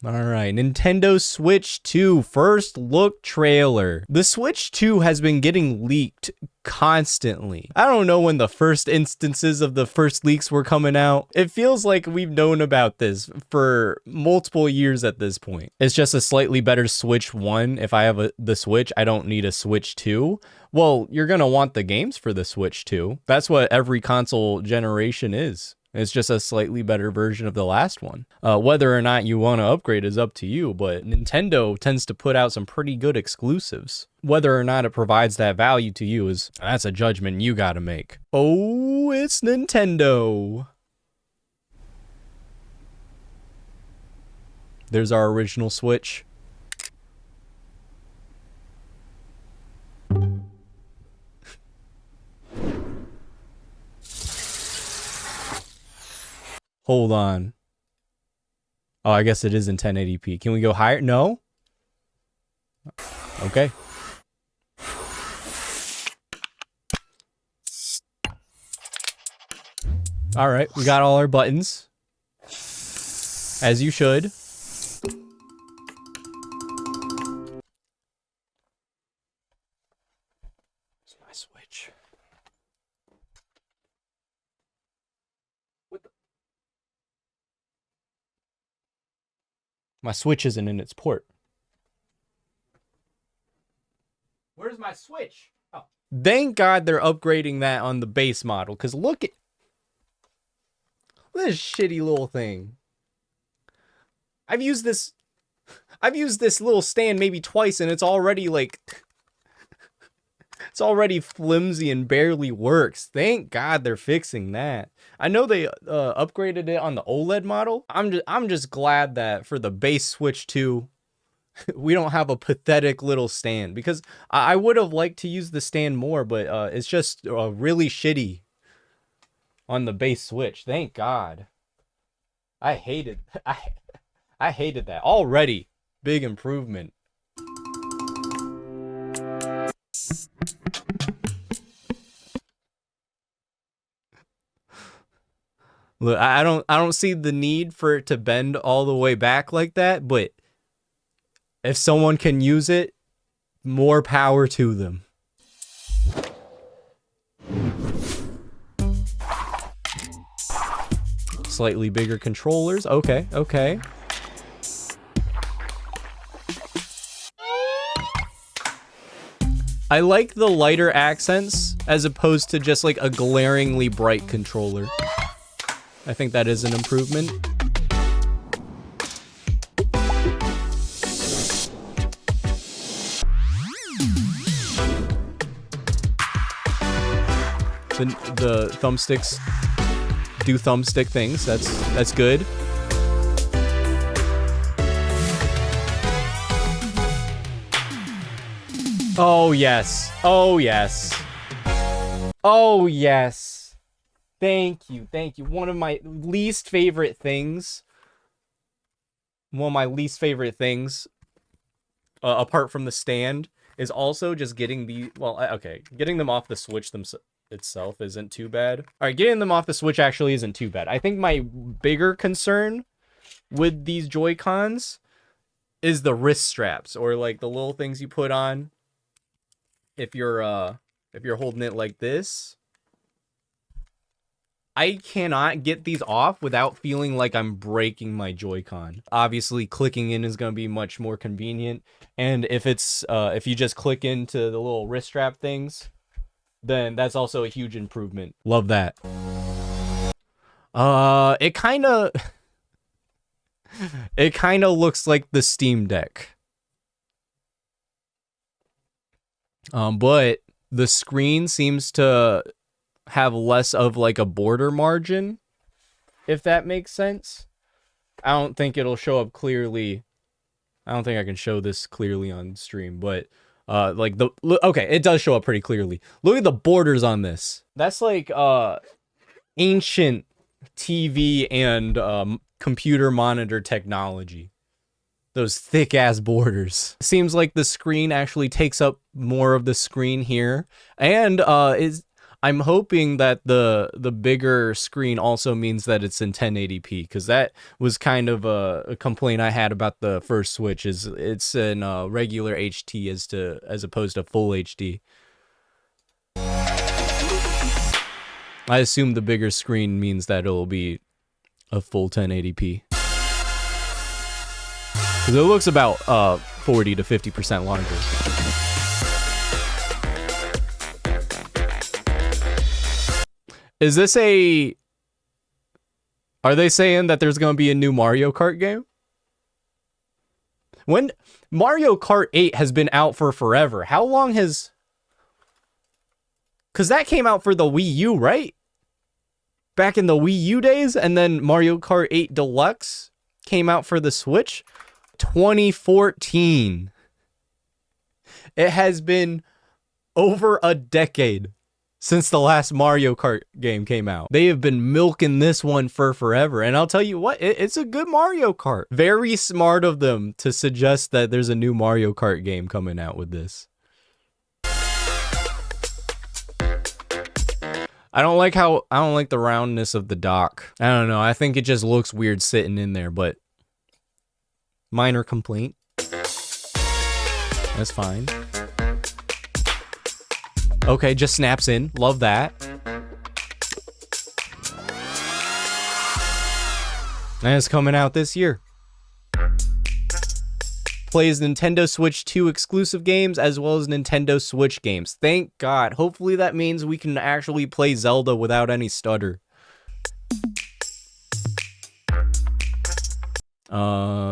All right, Nintendo Switch 2 first look trailer. The Switch 2 has been getting leaked constantly. I don't know when the first instances of the first leaks were coming out. It feels like we've known about this for multiple years at this point. It's just a slightly better Switch 1. If I have the Switch, I don't need a Switch 2. Well, you're gonna want the games for the Switch 2. That's what every console generation is. It's just a slightly better version of the last one. Whether or not you want to upgrade is up to you, but Nintendo tends to put out some pretty good exclusives. Whether or not it provides that value to you that's a judgment you gotta make. Oh, it's Nintendo. There's our original Switch. Hold on. Oh, I guess it is in 1080p. Can we go higher? No? Okay. All right, we got all our buttons. As you should. Where's my Switch? My Switch isn't in its port. Where's my Switch? Oh. Thank God they're upgrading that on the base model, because look at this shitty little thing. I've used this little stand maybe twice, and it's already like it's already flimsy and barely works. Thank God they're fixing that. I know they upgraded it on the OLED model. I'm just glad that for the base Switch 2, we don't have a pathetic little stand, because I would have liked to use the stand more, but it's just really shitty on the base Switch. Thank God. I hated that already. Big improvement. Look, I don't see the need for it to bend all the way back like that, but if someone can use it, more power to them. Slightly bigger controllers. Okay, okay. I like the lighter accents as opposed to just like a glaringly bright controller. I think that is an improvement. The thumbsticks do thumbstick things. That's good. Oh yes. Oh yes. Oh yes. Thank you. Thank you. One of my least favorite things. Apart from the stand is also just getting getting them off the Switch itself isn't too bad. All right, getting them off the Switch actually isn't too bad. I think my bigger concern with these Joy-Cons is the wrist straps, or like the little things you put on if you're holding it like this. I cannot get these off without feeling like I'm breaking my Joy-Con. Obviously, clicking in is going to be much more convenient, and if you just click into the little wrist strap things, then that's also a huge improvement. Love that. It kind of looks like the Steam Deck. But the screen seems to have less of like a border margin, if that makes sense. I don't think it'll show up clearly. I don't think I can show this clearly on stream, but okay, it does show up pretty clearly. Look at the borders on this. That's like ancient TV and computer monitor technology. Those thick ass borders. Seems like the screen actually takes up more of the screen here, and I'm hoping that the bigger screen also means that it's in 1080p, because that was kind of a complaint I had about the first Switch, is it's in regular HT as opposed to full HD. I assume the bigger screen means that it'll be a full 1080p. Because it looks about 40 to 50% larger. Is this a... Are they saying that there's going to be a new Mario Kart game? When Mario Kart 8 has been out for forever. How long has... Because that came out for the Wii U, right? Back in the Wii U days, and then Mario Kart 8 Deluxe came out for the Switch. 2014. It has been over a decade since the last Mario Kart game came out. They have been milking this one for forever. And I'll tell you what, it's a good Mario Kart. Very smart of them to suggest that there's a new Mario Kart game coming out with this. I don't like the roundness of the dock. I don't know. I think it just looks weird sitting in there, but minor complaint. That's fine. Okay, just snaps in. Love that. And it's coming out this year. Plays Nintendo Switch 2 exclusive games as well as Nintendo Switch games. Thank God. Hopefully that means we can actually play Zelda without any stutter.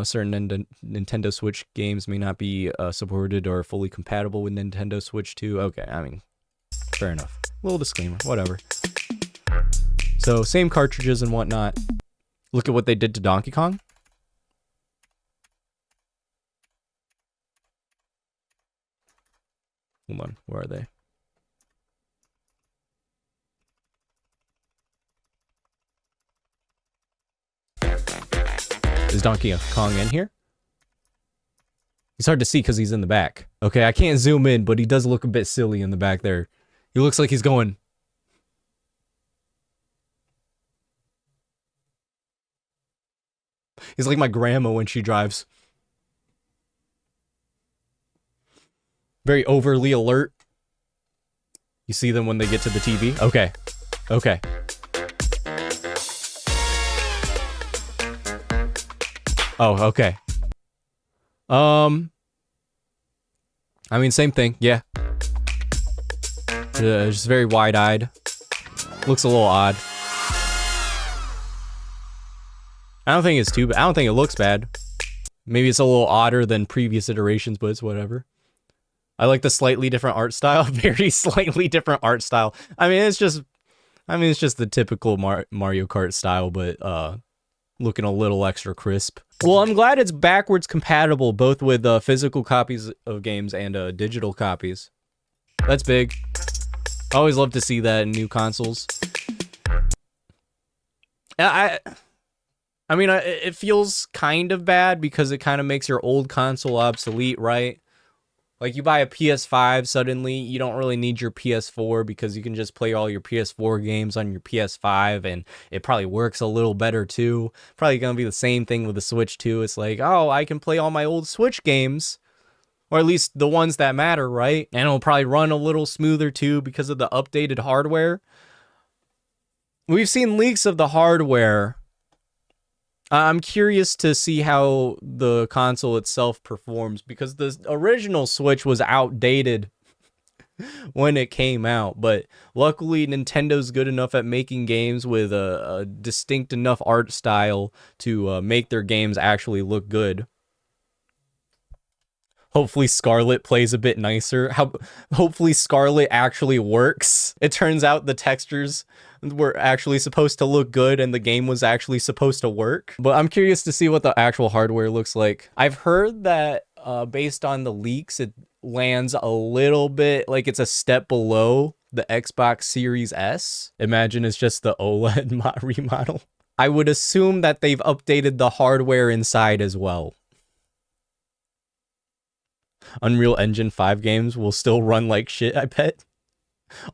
Certain Nintendo Switch games may not be supported or fully compatible with Nintendo Switch 2. Okay, I mean, fair enough. Little disclaimer, whatever. So, same cartridges and whatnot. Look at what they did to Donkey Kong. Hold on, where are they? Is Donkey Kong in here? He's hard to see because he's in the back. Okay, I can't zoom in, but he does look a bit silly in the back there. He looks like he's going... He's like my grandma when she drives. Very overly alert. You see them when they get to the TV? Okay. Okay. Oh, okay. I mean, same thing, yeah. Just very wide-eyed. Looks a little odd. I don't think it's too bad. I don't think it looks bad. Maybe it's a little odder than previous iterations, but it's whatever. I like the slightly different art style. Very slightly different art style. I mean, it's just the typical Mario Kart style, but looking a little extra crisp. Well, I'm glad it's backwards compatible, both with physical copies of games and digital copies. That's big. I always love to see that in new consoles. I mean, it feels kind of bad because it kind of makes your old console obsolete, right? Like, you buy a PS5, suddenly you don't really need your PS4 because you can just play all your PS4 games on your PS5, and it probably works a little better too. Probably gonna be the same thing with the Switch too. It's like, oh, I can play all my old Switch games, or at least the ones that matter, right? And it'll probably run a little smoother too because of the updated hardware. We've seen leaks of the hardware. I'm curious to see how the console itself performs because the original Switch was outdated when it came out, but luckily Nintendo's good enough at making games with a distinct enough art style to make their games actually look good. Hopefully Scarlet plays a bit nicer. Hopefully Scarlet actually works. It turns out the textures were actually supposed to look good and the game was actually supposed to work. But I'm curious to see what the actual hardware looks like. I've heard that based on the leaks, it lands a little bit like it's a step below the Xbox Series S. Imagine it's just the OLED remodel. I would assume that they've updated the hardware inside as well. Unreal Engine 5 games will still run like shit, I bet.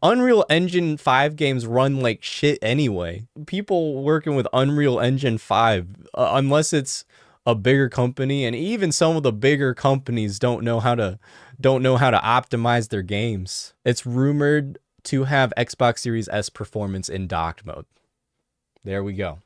Unreal Engine 5 games run like shit anyway. People working with Unreal Engine 5, unless it's a bigger company, and even some of the bigger companies don't know how to optimize their games. It's rumored to have Xbox Series S performance in docked mode. There we go.